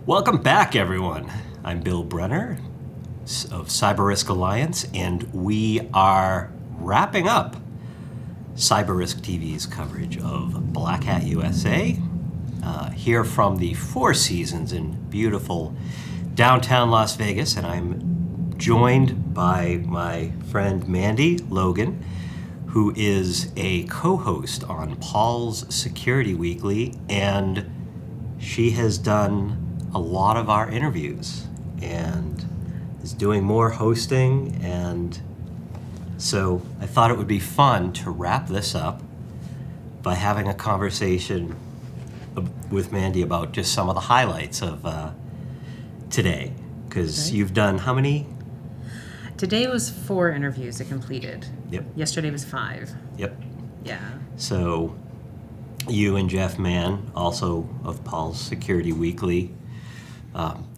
Welcome back, everyone. I'm Bill Brenner of Cyber Risk Alliance, and we are wrapping up Cyber Risk TV's coverage of BlackHat USA, here from the Four Seasons in beautiful downtown Las Vegas, and I'm joined by my friend Mandy Logan, who is a co-host on Paul's Security Weekly, and she has done a lot of our interviews and is doing more hosting, and so I thought it would be fun to wrap this up by having a conversation with Mandy about just some of the highlights of today, because you've done how many? Today was 4 interviews I completed. Yep. Yesterday was 5. Yep. Yeah. So you and Jeff Mann, also of Paul's Security Weekly,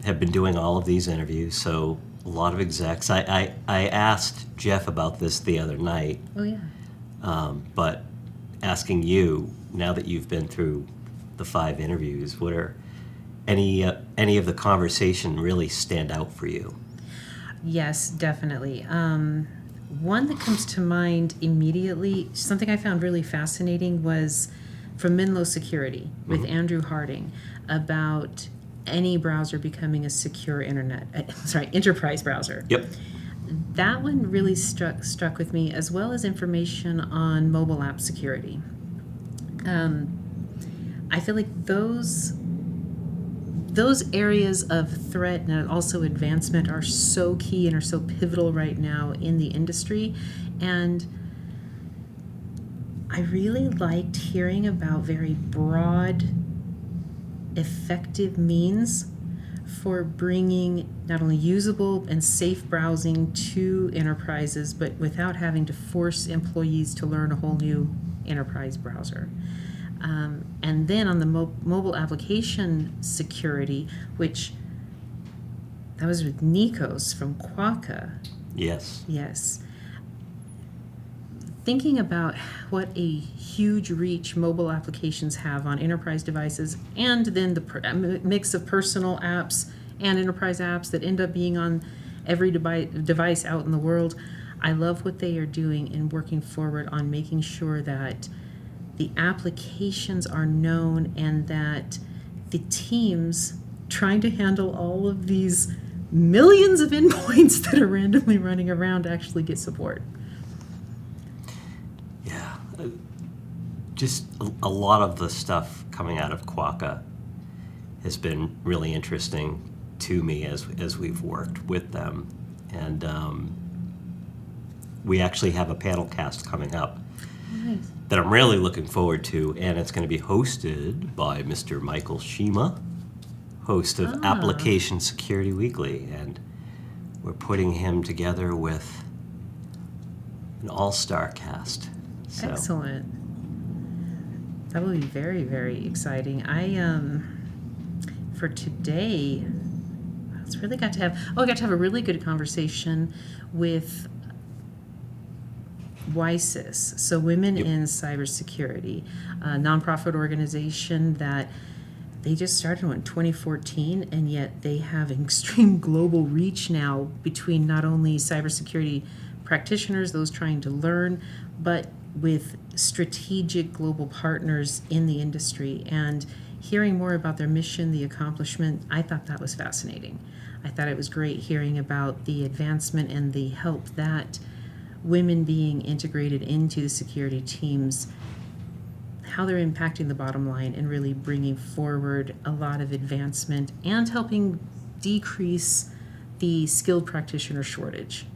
have been doing all of these interviews, so a lot of execs. I asked Jeff about this the other night. Oh, yeah. But asking you, now that you've been through the 5 interviews, what are any of the conversation really stand out for you? Yes, definitely. One that comes to mind immediately, something I found really fascinating, was from Menlo Security with Andrew Harding about any browser becoming a secure enterprise browser. Yep. That one really struck with me, as well as information on mobile app security. I feel like those areas of threat and also advancement are so key and are so pivotal right now in the industry. And I really liked hearing about very broad, effective means for bringing not only usable and safe browsing to enterprises, but without having to force employees to learn a whole new enterprise browser. And then on the mobile application security, which that was with Nikos from Quokka. Yes. Yes. Thinking about what a huge reach mobile applications have on enterprise devices, and then the mix of personal apps and enterprise apps that end up being on every device out in the world, I love what they are doing and working forward on making sure that the applications are known and that the teams trying to handle all of these millions of endpoints that are randomly running around actually get support. Yeah. Just a lot of the stuff coming out of Quokka has been really interesting to me as we've worked with them. And we actually have a panel cast coming up. Nice. That I'm really looking forward to, and it's going to be hosted by Mr. Michael Shima, host of Application Security Weekly, and we're putting him together with an all-star cast. So. Excellent. That will be very, very exciting. For today, I got to have a really good conversation with WISIS, so Women in Cybersecurity, a nonprofit organization that they just started in 2014, and yet they have an extreme global reach now between not only cybersecurity practitioners, those trying to learn, but with strategic global partners in the industry. And hearing more about their mission, the accomplishment, I thought that was fascinating. I thought it was great hearing about the advancement and the help that women being integrated into the security teams, how they're impacting the bottom line and really bringing forward a lot of advancement and helping decrease the skilled practitioner shortage.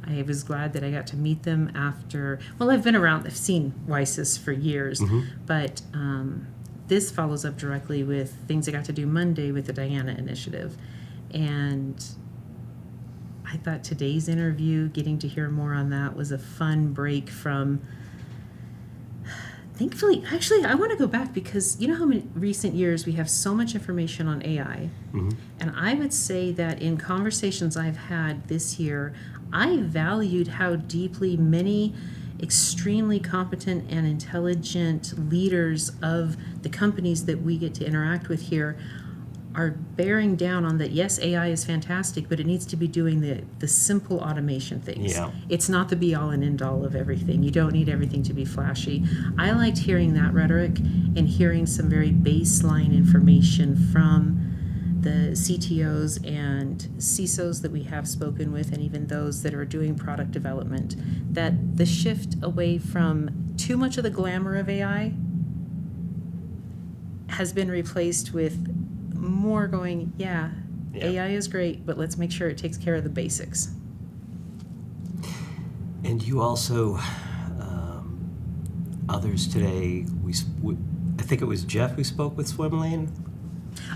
I was glad that I got to meet them after, I've seen WISIS for years, but this follows up directly with things I got to do Monday with the Diana Initiative. And I thought today's interview, getting to hear more on that, was a fun break from, thankfully, actually, I want to go back because you know how in recent years we have so much information on AI. And I would say that in conversations I've had this year, I valued how deeply many extremely competent and intelligent leaders of the companies that we get to interact with here are bearing down on that. Yes, AI is fantastic, but it needs to be doing the simple automation things. Yeah. It's not the be all and end all of everything. You don't need everything to be flashy. I liked hearing that rhetoric and hearing some very baseline information from the CTOs and CISOs that we have spoken with, and even those that are doing product development, that the shift away from too much of the glamour of AI has been replaced with more going, yeah, AI is great, but let's make sure it takes care of the basics. And you also, others today, I think it was Jeff who spoke with Swim Lane.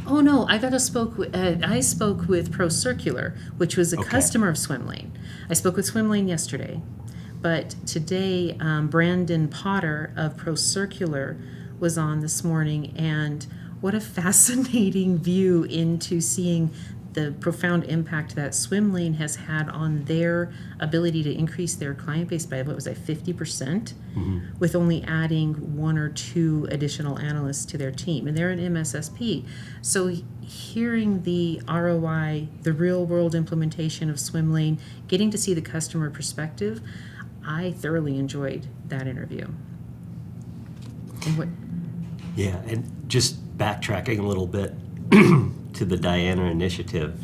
Oh no, I spoke with ProCircular, which was a customer of Swim Lane. I spoke with Swim Lane yesterday, but today Brandon Potter of ProCircular was on this morning, and what a fascinating view into seeing the profound impact that Swim Lane has had on their ability to increase their client base by, 50%, with only adding 1 or 2 additional analysts to their team. And they're an MSSP. So hearing the ROI, the real world implementation of Swim Lane, getting to see the customer perspective, I thoroughly enjoyed that interview. And just backtracking a little bit to the Diana initiative,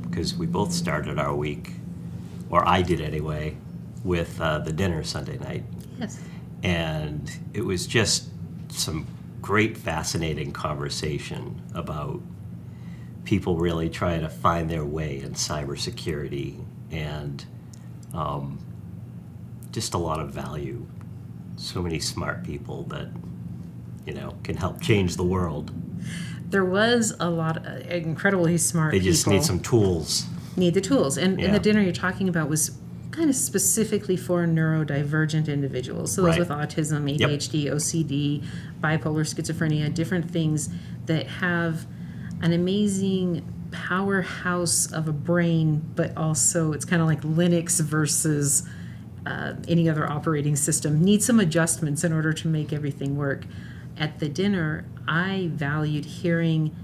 because we both started our week, or I did anyway, with the dinner Sunday night. Yes. And it was just some great, fascinating conversation about people really trying to find their way in cybersecurity, and just a lot of value. So many smart people that, can help change the world. There was a lot of incredibly smart people. They just need some tools. Need the tools. And the dinner you're talking about was kind of specifically for neurodivergent individuals. So those with autism, ADHD, OCD, bipolar schizophrenia, different things that have an amazing powerhouse of a brain, but also it's kind of like Linux versus any other operating system. Need some adjustments in order to make everything work. At the dinner, I valued hearing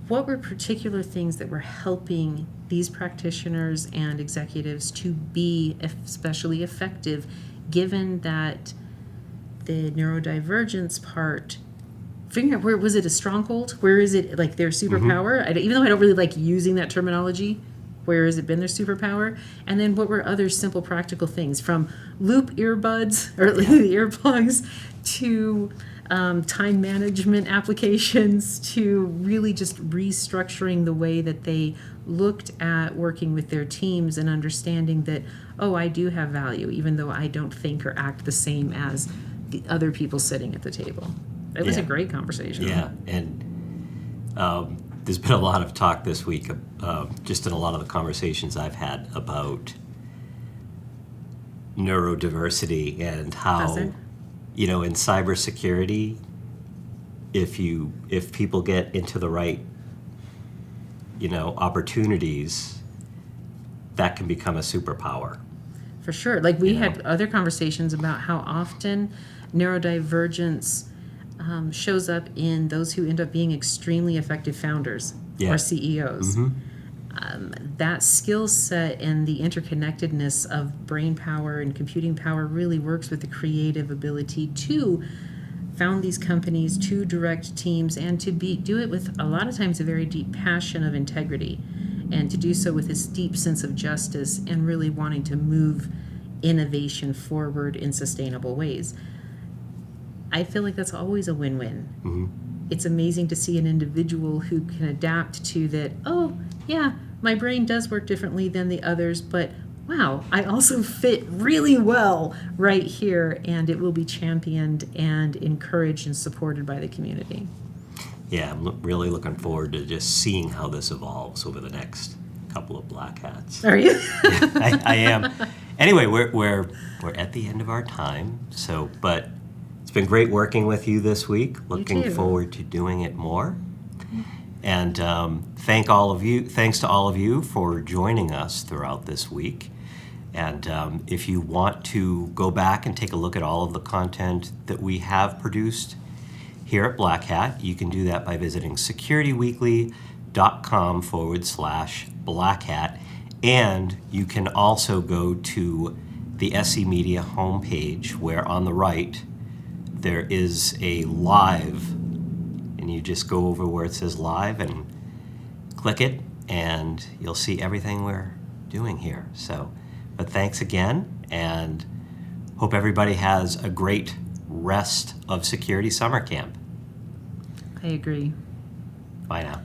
what were particular things that were helping these practitioners and executives to be especially effective, given that the neurodivergence part, figuring out where was it a stronghold? Where is it like their superpower? Even though I don't really like using that terminology, where has it been their superpower? And then what were other simple practical things, from loop earbuds or the earplugs to time management applications, to really just restructuring the way that they looked at working with their teams and understanding that, I do have value, even though I don't think or act the same as the other people sitting at the table. It was a great conversation. Yeah, and there's been a lot of talk this week, just in a lot of the conversations I've had about neurodiversity and how, in cybersecurity, if people get into the right, opportunities, that can become a superpower. For sure. Like we had other conversations about how often neurodivergence shows up in those who end up being extremely effective founders or CEOs. That skill set and the interconnectedness of brain power and computing power really works with the creative ability to found these companies, to direct teams, and to do it with a lot of times a very deep passion of integrity, and to do so with this deep sense of justice and really wanting to move innovation forward in sustainable ways. I feel like that's always a win-win. It's amazing to see an individual who can adapt to that, my brain does work differently than the others, but wow, I also fit really well right here, and it will be championed and encouraged and supported by the community. Yeah, I'm really looking forward to just seeing how this evolves over the next couple of BlackHats. Are you? Yeah, I am. Anyway, we're at the end of our time, but it's been great working with you this week. Looking forward to doing it more. And thanks to all of you for joining us throughout this week. And if you want to go back and take a look at all of the content that we have produced here at BlackHat, you can do that by visiting securityweekly.com/BlackHat. And you can also go to the SE Media homepage, where on the right there is a live, and you just go over where it says live and click it, and you'll see everything we're doing here. So, but thanks again, and hope everybody has a great rest of Security Summer Camp. I agree. Bye now.